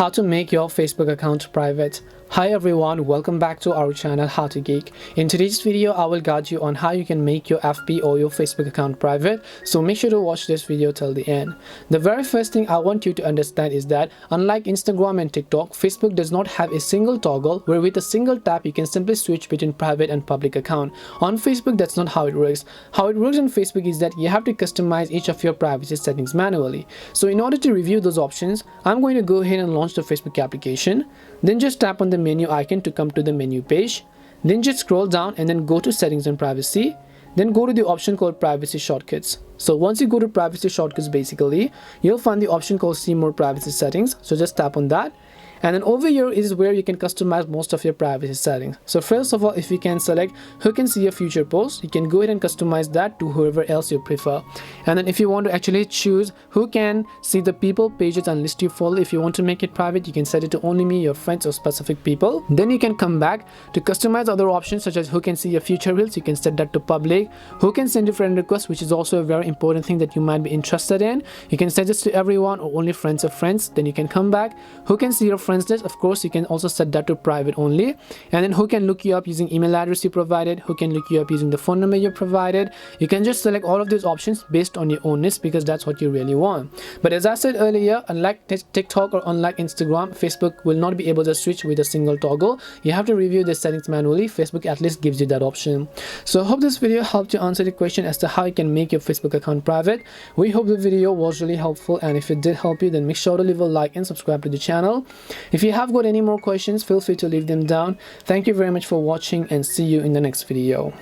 How to make your Facebook account private. Hi everyone, welcome back to our channel How to Geek. In today's video, I will guide you on how you can make your FB or your Facebook account private, so make sure to watch this video till the end. The very first thing I want you to understand is that unlike Instagram and TikTok, Facebook does not have a single toggle where with a single tap you can simply switch between private and public account. On Facebook, that's not how it works. How it works on Facebook is that you have to customize each of your privacy settings manually. So in order to review those options, I'm going to go ahead and launch the Facebook application. Then just tap on the menu icon to come to the menu page. Then just scroll down and then go to settings and privacy. Then go to the option called privacy shortcuts. So once you go to privacy shortcuts, basically you'll find the option called see more privacy settings. So just tap on that. And then over here is where you can customize most of your privacy settings. So first of all, if you can select who can see your future posts, you can go ahead and customize that to whoever else you prefer. And then if you want to actually choose who can see the people, pages and list you follow, if you want to make it private, you can set it to only me, your friends or specific people. Then you can come back to customize other options such as who can see your future reels, you can set that to public. Who can send you friend requests, which is also a very important thing that you might be interested in. You can set this to everyone or only friends of friends. Then you can come back. Who can see your friends list, of course you can also set that to private only. And then who can look you up using email address you provided, who can look you up using the phone number you provided. You can just select all of these options based on your own needs because that's what you really want. But as I said earlier, unlike TikTok or unlike Instagram, Facebook will not be able to switch with a single toggle. You have to review the settings manually. Facebook at least gives you that option. So I hope this video helped you answer the question as to how you can make your Facebook account private. We hope the video was really helpful, and if it did help you, then make sure to leave a like and subscribe to the channel. If you have got any more questions, feel free to leave them down. Thank you very much for watching and see you in the next video.